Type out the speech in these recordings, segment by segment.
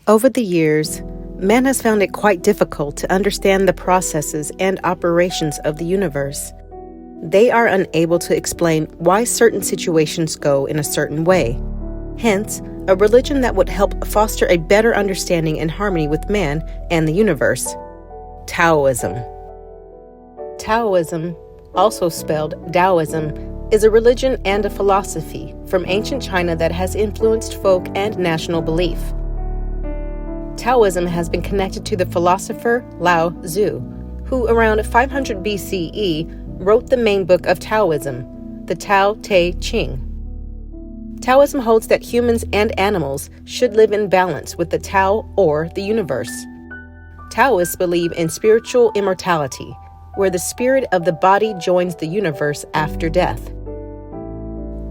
Over the years, man has found it quite difficult to understand the processes and operations of the universe. They are unable to explain why certain situations go in a certain way. Hence, a religion that would help foster a better understanding and harmony with man and the universe. Taoism. Taoism, also spelled Taoism, is a religion and a philosophy from ancient China that has influenced folk and national belief. Taoism has been connected to the philosopher Lao Tzu, who around 500 BCE wrote the main book of Taoism, the Tao Te Ching. Taoism holds that humans and animals should live in balance with the Tao or the universe. Taoists believe in spiritual immortality, where the spirit of the body joins the universe after death.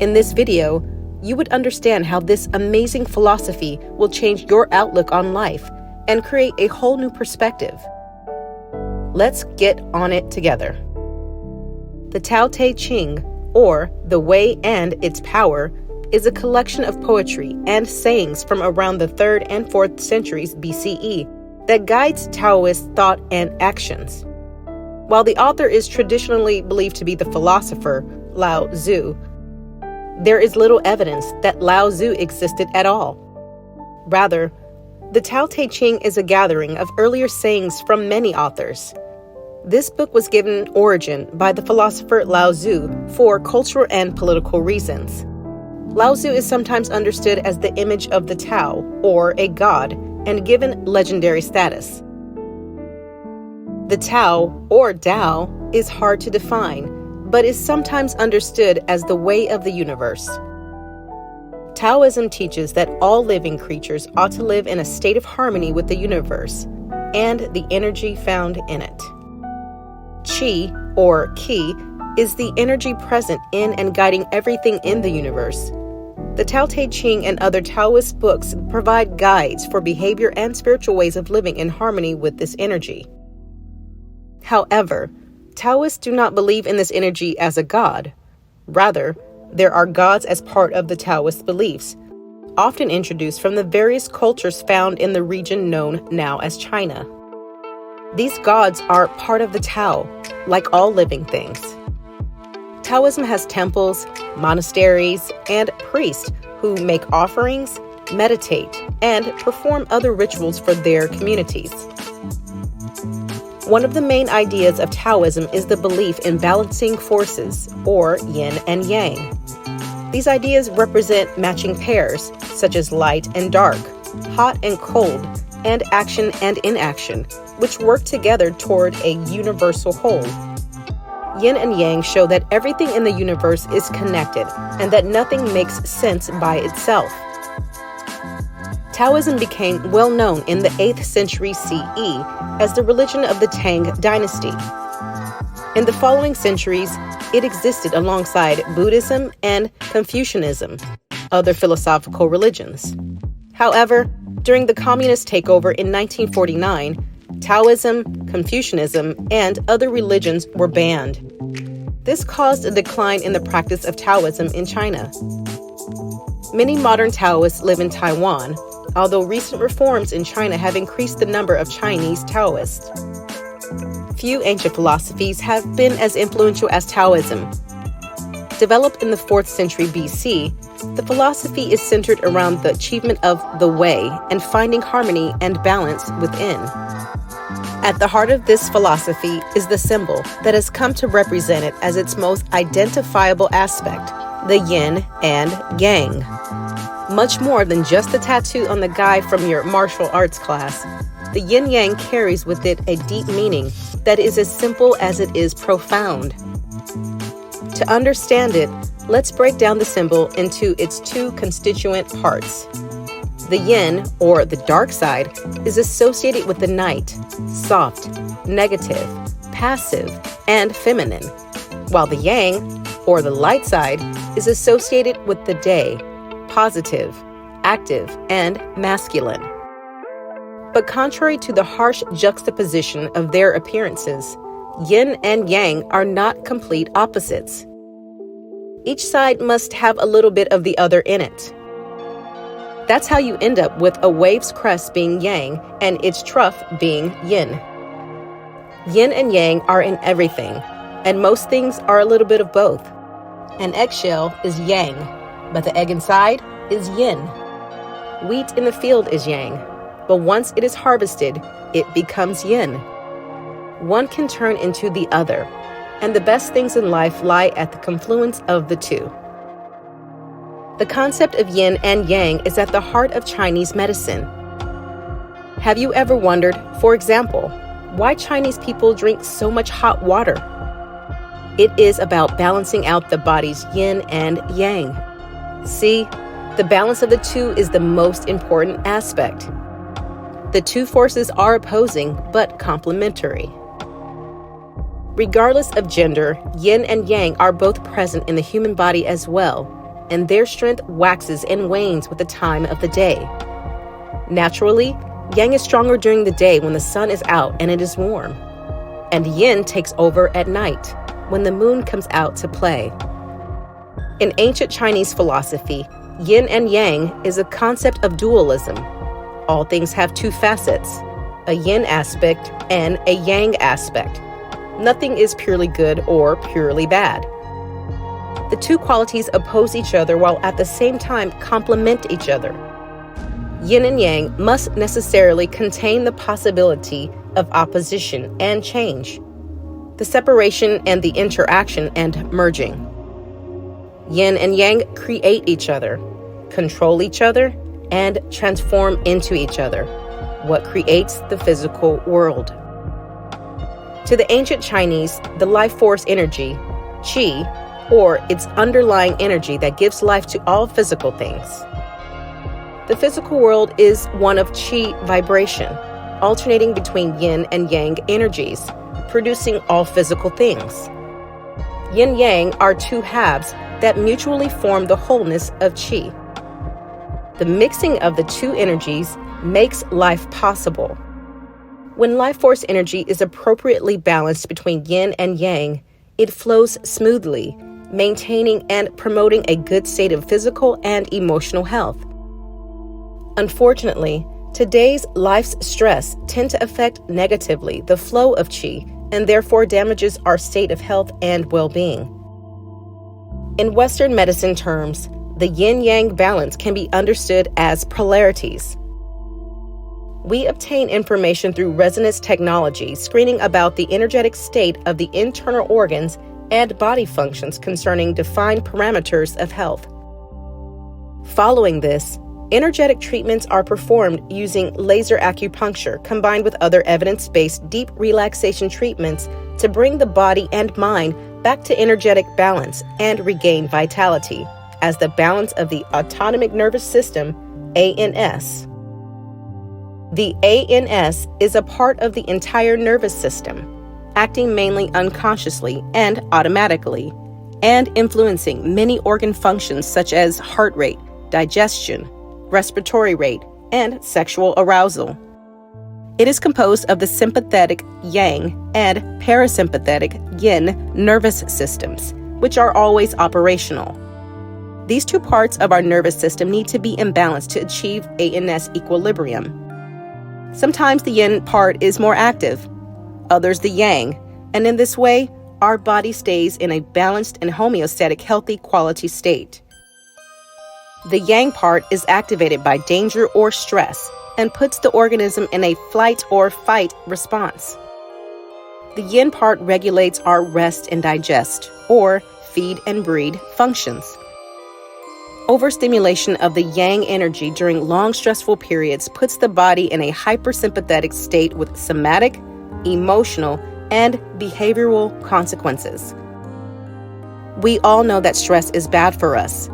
In this video, you would understand how this amazing philosophy will change your outlook on life and create a whole new perspective. Let's get on it together. The Tao Te Ching, or The Way and Its Power, is a collection of poetry and sayings from around the 3rd and 4th centuries BCE that guides Taoist thought and actions. While the author is traditionally believed to be the philosopher Lao Tzu, there is little evidence that Lao Tzu existed at all. Rather, the Tao Te Ching is a gathering of earlier sayings from many authors. This book was given origin by the philosopher Lao Tzu for cultural and political reasons. Lao Tzu is sometimes understood as the image of the Tao, or a god, and given legendary status. The Tao, or Tao, is hard to define, but is sometimes understood as the way of the universe. Taoism teaches that all living creatures ought to live in a state of harmony with the universe and the energy found in it. Qi, or Qi, is the energy present in and guiding everything in the universe. The Tao Te Ching and other Taoist books provide guides for behavior and spiritual ways of living in harmony with this energy. However, Taoists do not believe in this energy as a god. Rather, there are gods as part of the Taoist beliefs, often introduced from the various cultures found in the region known now as China. These gods are part of the Tao, like all living things. Taoism has temples, monasteries, and priests who make offerings, meditate, and perform other rituals for their communities. One of the main ideas of Taoism is the belief in balancing forces, or yin and yang. These ideas represent matching pairs, such as light and dark, hot and cold, and action and inaction, which work together toward a universal whole. Yin and yang show that everything in the universe is connected and that nothing makes sense by itself. Taoism became well known in the 8th century CE as the religion of the Tang dynasty. In the following centuries, it existed alongside Buddhism and Confucianism, other philosophical religions. However, during the communist takeover in 1949, Taoism, Confucianism, and other religions were banned. This caused a decline in the practice of Taoism in China. Many modern Taoists live in Taiwan, although recent reforms in China have increased the number of Chinese Taoists. Few ancient philosophies have been as influential as Taoism. Developed in the 4th century BC, the philosophy is centered around the achievement of the way and finding harmony and balance within. At the heart of this philosophy is the symbol that has come to represent it as its most identifiable aspect, the yin and yang. Much more than just the tattoo on the guy from your martial arts class, the yin-yang carries with it a deep meaning that is as simple as it is profound. To understand it, let's break down the symbol into its two constituent parts. The yin, or the dark side, is associated with the night, soft, negative, passive, and feminine, while the yang, or the light side, is associated with the day, positive, active, and masculine. But contrary to the harsh juxtaposition of their appearances, yin and yang are not complete opposites. Each side must have a little bit of the other in it. That's how you end up with a wave's crest being yang and its trough being yin. Yin and yang are in everything, and most things are a little bit of both. An eggshell is yang, but the egg inside is yin. Wheat in the field is yang, but once it is harvested, it becomes yin. One can turn into the other, and the best things in life lie at the confluence of the two. The concept of yin and yang is at the heart of Chinese medicine. Have you ever wondered, for example, why Chinese people drink so much hot water? It is about balancing out the body's yin and yang. See, the balance of the two is the most important aspect. The two forces are opposing but complementary. Regardless of gender, yin and yang are both present in the human body as well, and their strength waxes and wanes with the time of the day. Naturally, yang is stronger during the day when the sun is out and it is warm, and yin takes over at night when the moon comes out to play. In ancient Chinese philosophy, yin and yang is a concept of dualism. All things have two facets, a yin aspect and a yang aspect. Nothing is purely good or purely bad. The two qualities oppose each other while at the same time complement each other. Yin and yang must necessarily contain the possibility of opposition and change, the separation and the interaction and merging. Yin and yang create each other, control each other, and transform into each other, what creates the physical world. To the ancient Chinese, the life force energy, qi, or its underlying energy that gives life to all physical things. The physical world is one of qi vibration, alternating between yin and yang energies, producing all physical things. Yin-yang are two halves that mutually form the wholeness of qi. The mixing of the two energies makes life possible. When life force energy is appropriately balanced between yin and yang, it flows smoothly, maintaining and promoting a good state of physical and emotional health. Unfortunately, today's life's stress tend to affect negatively the flow of qi and therefore damages our state of health and well-being. In Western medicine terms, the yin-yang balance can be understood as polarities. We obtain information through resonance technology, screening about the energetic state of the internal organs and body functions concerning defined parameters of health. Following this, energetic treatments are performed using laser acupuncture combined with other evidence-based deep relaxation treatments to bring the body and mind back to energetic balance and regain vitality as the balance of the autonomic nervous system, ANS. The ANS is a part of the entire nervous system, acting mainly unconsciously and automatically, and influencing many organ functions such as heart rate, digestion, respiratory rate, and sexual arousal. It is composed of the sympathetic yang and parasympathetic yin nervous systems, which are always operational. These two parts of our nervous system need to be in balance to achieve ANS equilibrium. Sometimes the yin part is more active, others the yang, and in this way, our body stays in a balanced and homeostatic healthy quality state. The yang part is activated by danger or stress and puts the organism in a flight or fight response. The yin part regulates our rest and digest, or feed and breed, functions. Overstimulation of the yang energy during long stressful periods puts the body in a hypersympathetic state with somatic, emotional, and behavioral consequences. We all know that stress is bad for us,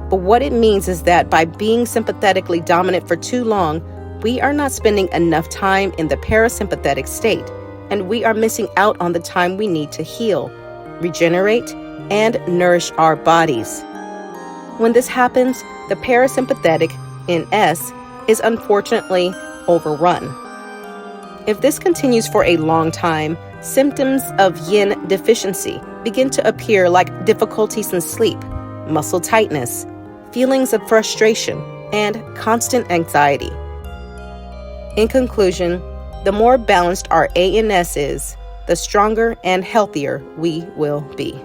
but what it means is that by being sympathetically dominant for too long, we are not spending enough time in the parasympathetic state, and we are missing out on the time we need to heal, regenerate, and nourish our bodies. When this happens, the parasympathetic, in S, is unfortunately overrun. If this continues for a long time, symptoms of yin deficiency begin to appear like difficulties in sleep, muscle tightness, feelings of frustration, and constant anxiety. In conclusion, the more balanced our A and S is, the stronger and healthier we will be.